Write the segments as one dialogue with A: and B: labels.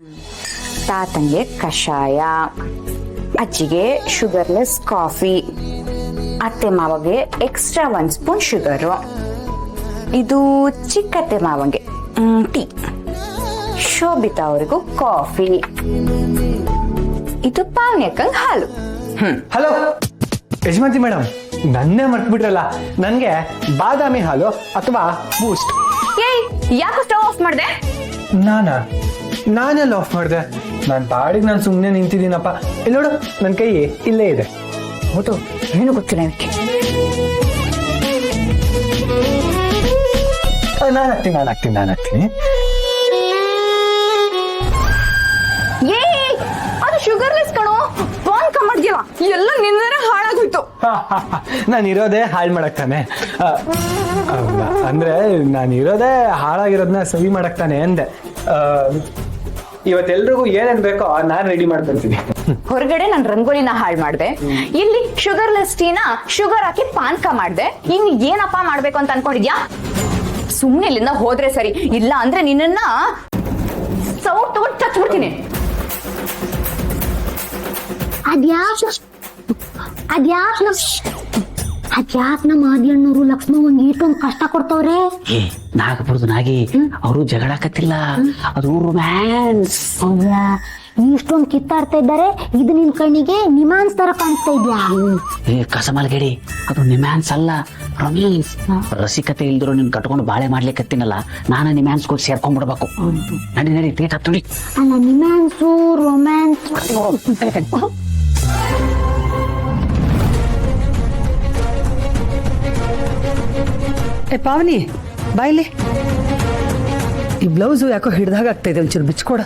A: ತಾತಂಗೆ ಕಷಾಯ, ಅಜ್ಜಿಗೆ sugarless coffee, ಅತ್ತೆ ಮಾವಗೆ ಎಕ್ಸ್ಟ್ರಾ 1 ಸ್ಪೂನ್ ಶುಗರು, ಇದು ಚಿಕ್ಕತ್ತೆ ಮಾವಂಗೆ ಟೀ, ಶೋಭಿತಾ ಅವರಿಗೂ ಕಾಫಿ, ಇದು ಪಾವನಿಯಕ್ಕಂಗ್ ಹಾಲು.
B: ಹಲೋ ಯಜಮಾಂತಿ ಮೇಡಮ್, ನನ್ನೇ ಮರ್ತ್ಬಿಟ್ರಲ್ಲ. ನನ್ಗೆ ಬಾದಾಮಿ ಹಾಲು ಅಥವಾ ಬೂಸ್ಟ್.
A: ಏಯ್, ಯಾಕೆ ಸ್ಟವ್ ಆಫ್ ಮಾಡ್ದೆ?
B: ನಾನೆಲ್ಲ ಆಫ್ ಮಾಡ್ದೆ? ನಾನ್ ಬಾಡಿಗೆ ನಾನು ಸುಮ್ಮನೆ ನಿಂತಿದ್ದೀನಪ್ಪ. ಇಲ್ಲಿ ನೋಡು, ನನ್ನ ಕೈ ಇಲ್ಲೇ ಇದೆ.
A: ಹೌದು, ಏನು ಗೊತ್ತಿಲ್ಲ ನನಗೆ.
B: ನಾನು ಹಾಕ್ತೀನಿ.
A: ಏಯ್, ಅದು ಶುಗರ್ಲೆಸ್ ಕಣೋ, ಪಾನ್ ಕಮ್ಮಡ್ಗಿಲ್ಲ, ಎಲ್ಲ ನಿನ್ನೆ ಹಾಳಾಗೋಯ್ತು.
B: ನಾನು ಇರೋದೇ ಹಾಳು ಮಾಡಕ್ತಾನೆ. ಅಂದ್ರೆ ನಾನು ಇರೋದೇ ಹಾಳಾಗಿರೋದನ್ನ ಸವಿ ಮಾಡಕ್ತಾನೆ ಅಂದೆ. ಇವತ್ತೆಲ್ರಿಗೂ ಏನೇನ್ ಬೇಕೋ ನಾನು ರೆಡಿ ಮಾಡ್ಕೊಳ್ತೀನಿ.
A: ಹೊರಗಡೆ ನಾನು ರಂಗೋಲಿನ ಹಾಳು ಮಾಡ್ದೆ, ಇಲ್ಲಿ ಶುಗರ್ಲೆಸ್ ಟೀನ ಶುಗರ್ ಹಾಕಿ ಪಾನ್ಕ ಮಾಡ್ದೆ. ಇನ್ನು ಏನಪ್ಪ ಮಾಡ್ಬೇಕು ಅಂತ ಅನ್ಕೊಂಡಿದ್ಯಾ? ಸುಮ್ನೆ ಇಲ್ಲಿಂದ ಹೋದ್ರೆ ಸರಿ, ಇಲ್ಲ ಅಂದ್ರೆ ನಿನ್ನ ಸೌಟ್ ತಗೊಂಡು ಚಚ್ಬಿಡ್ತೀನಿ.
C: ಅದ್ಯಾಕ್ ನಮ್ಮ ಆದಿಯಣ್ಣವರು ಲಕ್ಷ್ಮವ್ವಂಗೆ ಇಷ್ಟೊಂದು ಕಷ್ಟ ಕೊಡ್ತವ್ರೆ?
D: ನಾಗಪುರದ ನಾಗಿ ಅವರು ಜಗಳಾಕತ್ತಿಲ್ಲ, ಅದು ರೊಮ್ಯಾನ್ಸ್.
C: ಹೌದಾ? ಇಷ್ಟೊಂದು ಕಿತ್ತಾಡ್ತಾ ಇದ್ದಾರೆ, ಇದು ನಿನ್ ಕಣ್ಣಿಗೆ ನಿಮಾನ್ಸ್ ತರ ಕಾಣಿಸ್ತಾ ಇದ್ಯಾ?
D: ಕಸಮಲ್ಗಡಿ, ಅದು ನಿಮ್ಯಾನ್ಸ್ ಅಲ್ಲ, ರೊಮ್ಯಾನ್ಸ್. ರಸಿಕತೆ ಇಲ್ದಿರೋ ನಿನ್ ಕಟ್ಕೊಂಡು ಬಾಳೆ ಮಾಡ್ಲಿಕ್ಕತ್ತಿನಲ್ಲ, ನಾನು ನಿಮ್ಯಾನ್ಸ್ ಹೋಗಿ ಸೇರ್ಕೊಂಡ್ಬಿಡ್ಬೇಕು. ನಡಿ ತೇಟ್ ಹತ್ತುಡಿ.
C: ಅಲ್ಲ, ನಿಮ್ಯಾನ್ಸು ರೊಮ್ಯಾನ್ಸ್.
E: ಪಾವನಿ ಬಾಯ್ಲಿ, ಈ ಬ್ಲೌಸು ಯಾಕೋ ಹಿಡ್ದಾಗ ಆಗ್ತಾ ಇದೆ, ಒಂಚೂರು ಬಿಚ್ಕೊಡ.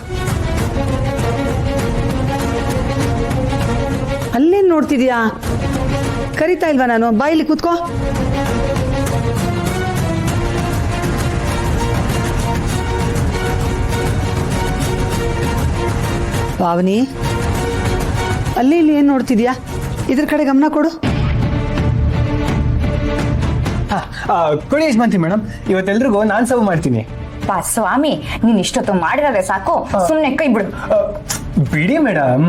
E: ಅಲ್ಲೇನ್ ನೋಡ್ತಿದ್ಯಾ? ಕರಿತಾ ಇಲ್ವಾ ನಾನು? ಬಾಯ್ಲಿ ಕೂತ್ಕೋ. ಪಾವನಿ, ಅಲ್ಲಿ ಇಲ್ಲಿ ಏನ್ ನೋಡ್ತಿದ್ಯಾ? ಇದ್ರ ಕಡೆ ಗಮನ ಕೊಡು.
B: ಕೊಡಿ ಯಜಮಾಂತಿ ಮೇಡಮ್, ಇವತ್ತೆಲ್ರಿಗೂ ನಾನ್ ಸರ್ವ್ ಮಾಡ್ತೀನಿ.
A: ಪಾ ಸ್ವಾಮಿ, ನೀನ್ ಇಷ್ಟೊತ್ತು ಮಾಡಿರೋದೆ ಸಾಕು, ಸುಮ್ನೆ ಕೈ ಬಿಡು.
B: ಬಿಡಿ ಮೇಡಮ್.